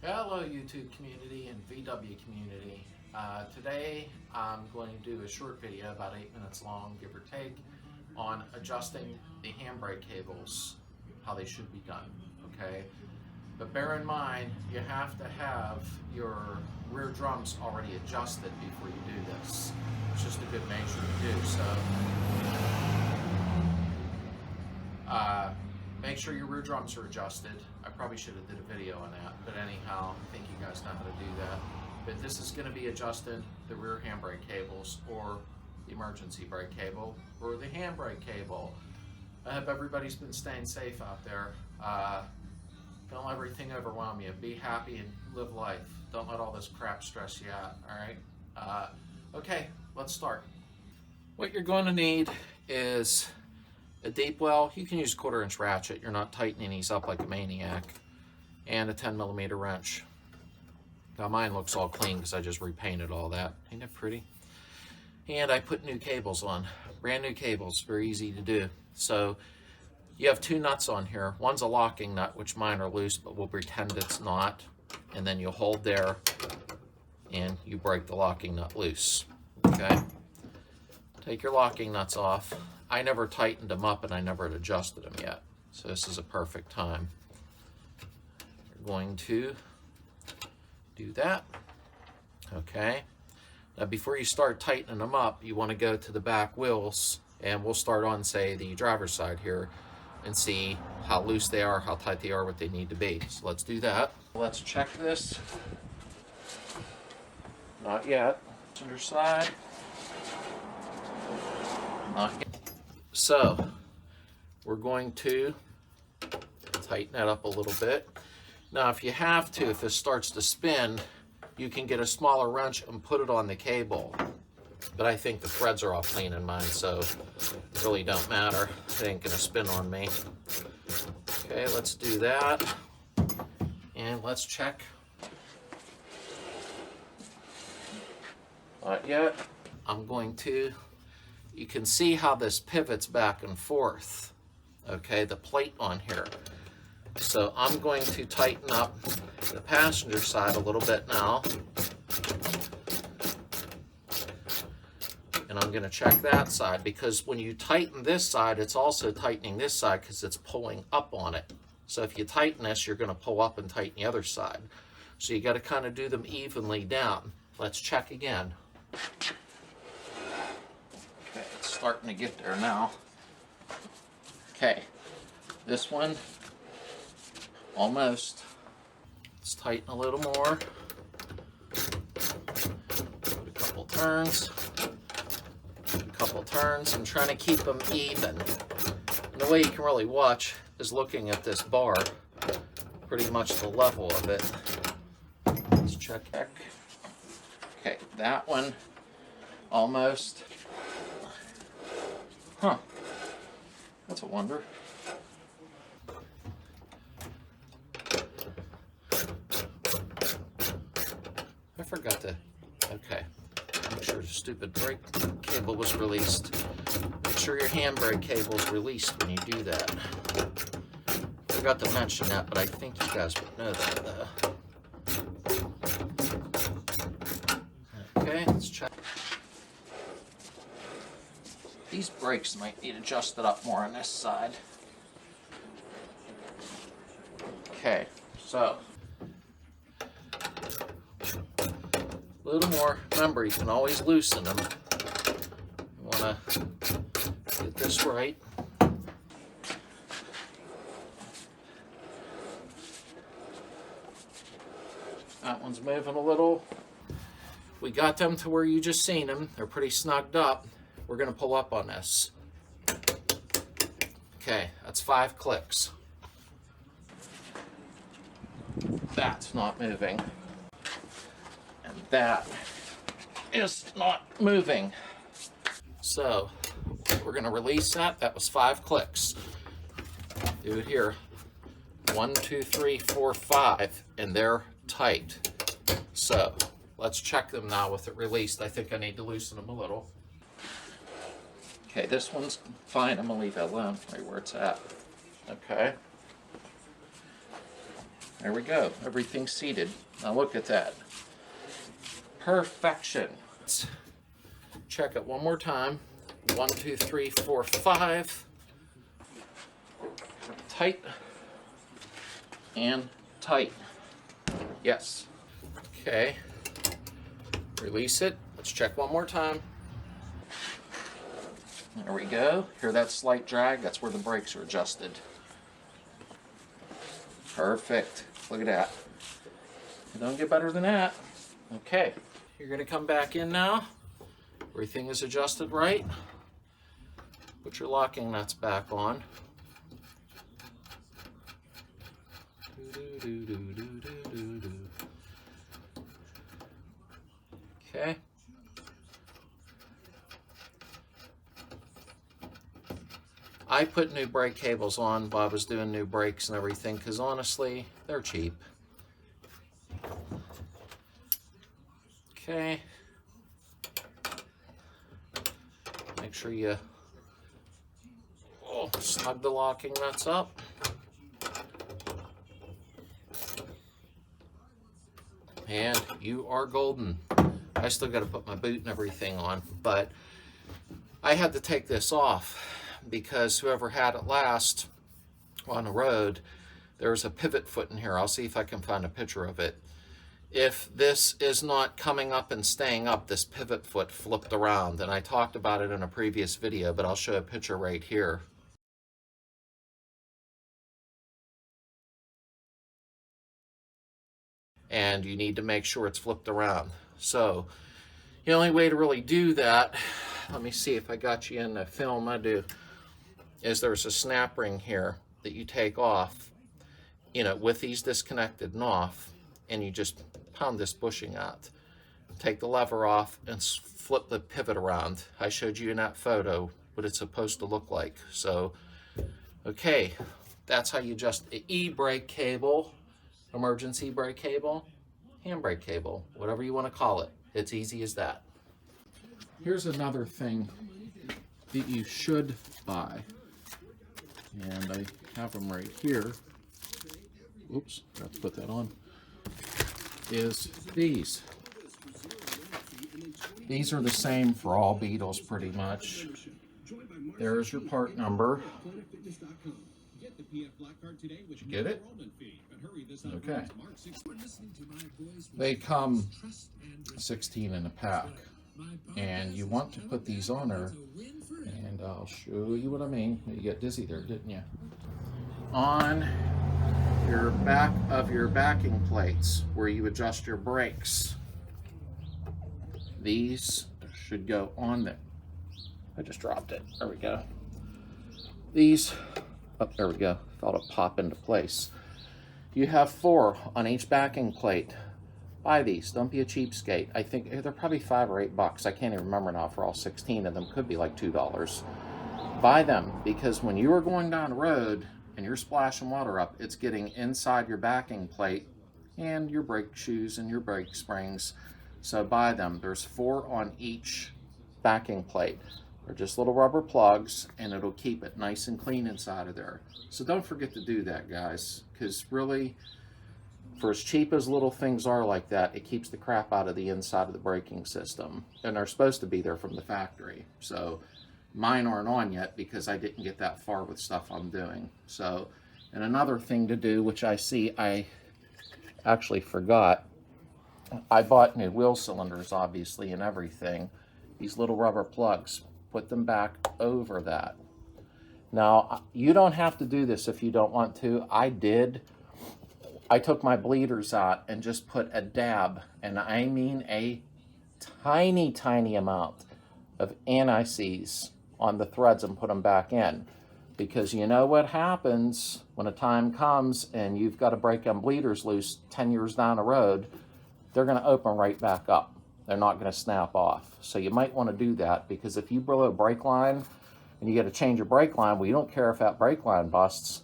Hello YouTube community and VW community. Today I'm going to do a short video about 8 minutes long, give or take, on adjusting the handbrake cables, how they should be done, okay? But bear in mind, you have to have your rear drums already adjusted before you do this. It's just a good measure to do, so make sure your rear drums are adjusted. I probably should have did a video on that, but anyhow, I think you guys know how to do that. But this is going to be adjusting the rear handbrake cables, or the emergency brake cable, or the handbrake cable. I hope everybody's been staying safe out there. Don't let everything overwhelm you. Be happy and live life. Don't let all this crap stress you out, all right? Okay, let's start. What you're going to need is a deep well. You can use a 1/4-inch ratchet. You're not tightening these up like a maniac. And a 10mm wrench. Now mine looks all clean because I just repainted all that. Ain't it pretty? And I put new cables on. Brand new cables. Very easy to do. So you have 2 nuts on here. One's a locking nut, which mine are loose, but we'll pretend it's not. And then you hold there and you break the locking nut loose. Okay? Take your locking nuts off. I never tightened them up and I never adjusted them yet. So this is a perfect time. You're going to do that. Okay. Now before you start tightening them up, you want to go to the back wheels, and we'll start on, say, the driver's side here and see how loose they are, how tight they are, what they need to be. So let's do that. Let's check this. Not yet. Passenger side. Not yet. So we're going to tighten that up a little bit. Now if you have to, if this starts to spin, you can get a smaller wrench and put it on the cable. But I think the threads are all clean in mine, so it really don't matter. It ain't gonna spin on me. Okay, let's do that. And let's check. Not yet. I'm going to, you can see how this pivots back and forth. Okay, the plate on here. So I'm going to tighten up the passenger side a little bit now. And I'm going to check that side, because when you tighten this side, it's also tightening this side because it's pulling up on it. So if you tighten this, you're going to pull up and tighten the other side. So you got to kind of do them evenly down. Let's check again. Okay, it's starting to get there now. Okay, this one, almost. Let's tighten a little more. Put a couple turns. I'm trying to keep them even. And the way you can really watch is looking at this bar, pretty much the level of it. Let's check. Okay, that one, almost. Huh, that's a wonder. I forgot to, okay, make sure the stupid brake cable was released. Make sure your handbrake cable is released when you do that. Forgot to mention that, but I think you guys would know that though. Okay, let's check. These brakes might need adjusted up more on this side. Okay, so a little more. Remember, you can always loosen them. You want to get this right. That one's moving a little. We got them to where you just seen them. They're pretty snugged up. We're going to pull up on this. Okay, that's 5 clicks. That's not moving. And that is not moving. So we're going to release that. That was 5 clicks. Do it here. 1, 2, 3, 4, 5, and they're tight. So let's check them now with it released. I think I need to loosen them a little. Okay, this one's fine. I'm going to leave it alone right where it's at. Okay. There we go. Everything's seated. Now look at that. Perfection. Let's check it one more time. 1, 2, 3, 4, 5. Tight and tight. Yes. Okay. Release it. Let's check one more time. There we go. Hear that slight drag? That's where the brakes are adjusted. Perfect. Look at that. It don't get better than that. Okay. You're going to come back in now. Everything is adjusted right. Put your locking nuts back on. Okay. I put new brake cables on while I was doing new brakes and everything because honestly, they're cheap. Okay. Make sure you snug the locking nuts up. And you are golden. I still got to put my boot and everything on, but I had to take this off because whoever had it last on the road, there's a pivot foot in here. I'll see if I can find a picture of it. If this is not coming up and staying up, this pivot foot flipped around, and I talked about it in a previous video, but I'll show a picture right here. And you need to make sure it's flipped around. So the only way to really do that, let me see if I got you in the film. I do. Is there's a snap ring here that you take off, you know, with these disconnected and off, and you just pound this bushing out. Take the lever off and flip the pivot around. I showed you in that photo what it's supposed to look like. So, okay, that's how you adjust the e-brake cable, emergency brake cable, handbrake cable, whatever you want to call it. It's easy as that. Here's another thing that you should buy. And I have them right here. Oops, got to put that on. Is these. These are the same for all Beetles pretty much. There's your part number. Did you get it? Okay. They come 16 in a pack. And you want to put these on her, and I'll show you what I mean. You get dizzy there, didn't you? On your back of your backing plates where you adjust your brakes, these should go on there. I just dropped it. There we go. These, oh, there we go. Thought it'd pop into place. You have 4 on each backing plate. Buy these. Don't be a cheapskate. I think they're probably $5 or $8. I can't even remember now for all 16 of them. Could be like $2. Buy them because when you are going down the road and you're splashing water up, it's getting inside your backing plate and your brake shoes and your brake springs. So buy them. There's 4 on each backing plate. They're just little rubber plugs, and it'll keep it nice and clean inside of there. So don't forget to do that, guys, because really, for as cheap as little things are like that, it keeps the crap out of the inside of the braking system. And they're supposed to be there from the factory. So mine aren't on yet because I didn't get that far with stuff I'm doing. So, and another thing to do, which I see I actually forgot, I bought new wheel cylinders, obviously, and everything. These little rubber plugs, put them back over that. Now, you don't have to do this if you don't want to. I did. I took my bleeders out and just put a dab, and I mean a tiny, tiny amount of anti-seize on the threads and put them back in. Because you know what happens when a time comes and you've got to break them bleeders loose 10 years down the road, they're going to open right back up. They're not going to snap off. So you might want to do that, because if you blow a brake line and you got to change your brake line, well, you don't care if that brake line busts,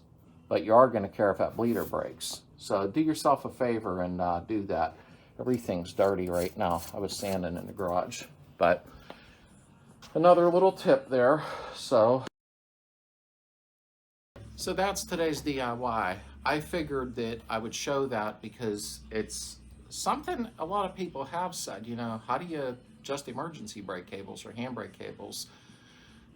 but you are going to care if that bleeder breaks. So do yourself a favor and do that. Everything's dirty right now. I was sanding in the garage. But another little tip there. So that's today's DIY. I figured that I would show that because it's something a lot of people have said, you know, how do you adjust emergency brake cables or handbrake cables?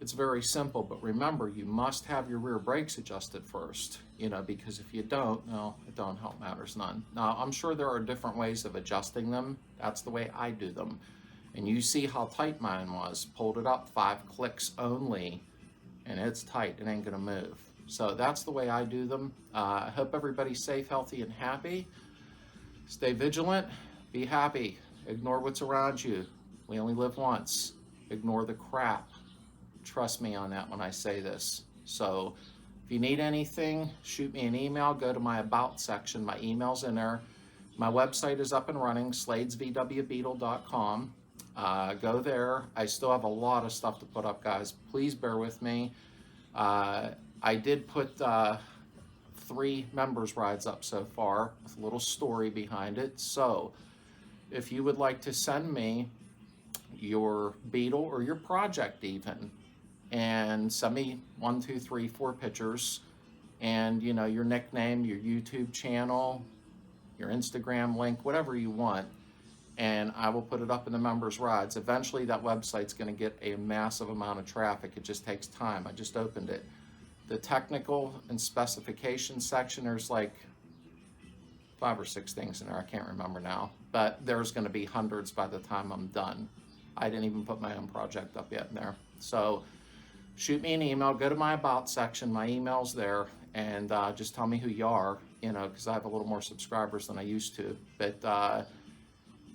It's very simple, but remember, you must have your rear brakes adjusted first, you know, because if you don't, no, it don't help matters none. Now, I'm sure there are different ways of adjusting them. That's the way I do them. And you see how tight mine was. Pulled it up 5 clicks only, and it's tight. It ain't gonna move. So that's the way I do them. I hope everybody's safe, healthy, and happy. Stay vigilant, be happy, ignore what's around you. We only live once. Ignore the crap. Trust me on that when I say this. So if you need anything, shoot me an email, go to my About section. My email's in there. My website is up and running, sladesvwbeetle.com. Go there. I still have a lot of stuff to put up, guys. Please bear with me. I did put 3 members rides up so far with a little story behind it. So if you would like to send me your Beetle or your project even, and send me 1, 2, 3, 4 pictures, and you know, your nickname, your YouTube channel, your Instagram link, whatever you want, and I will put it up in the members rides. Eventually that website's going to get a massive amount of traffic. It just takes time. I just opened it. The technical and specification section, there's like 5 or 6 things in there. I can't remember now, but there's going to be hundreds by the time I'm done. I didn't even put my own project up yet in there. So shoot me an email, go to my About section, my email's there, and just tell me who you are, you know, because I have a little more subscribers than I used to. But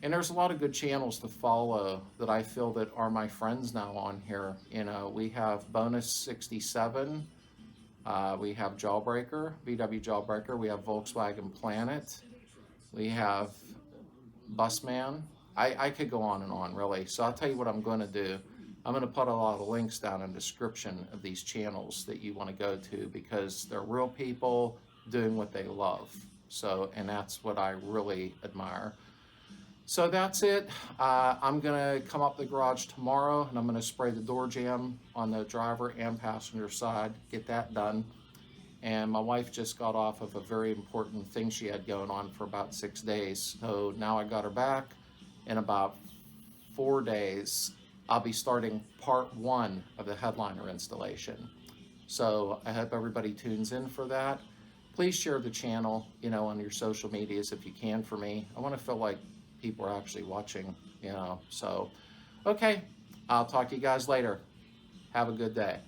and there's a lot of good channels to follow that I feel that are my friends now on here. You know, we have Bonus 67, we have Jawbreaker, VW Jawbreaker, we have Volkswagen Planet, we have Busman. I could go on and on, really. So I'll tell you what I'm going to do. I'm going to put a lot of links down in the description of these channels that you want to go to, because they're real people doing what they love. So, and that's what I really admire. So that's it. I'm going to come up the garage tomorrow, and I'm going to spray the door jamb on the driver and passenger side, get that done. And my wife just got off of a very important thing she had going on for about 6 days. So now I got her back. In about 4 days, I'll be starting part 1 of the headliner installation. So I hope everybody tunes in for that. Please share the channel, you know, on your social medias if you can for me. I want to feel like people are actually watching, you know. So, okay, I'll talk to you guys later. Have a good day.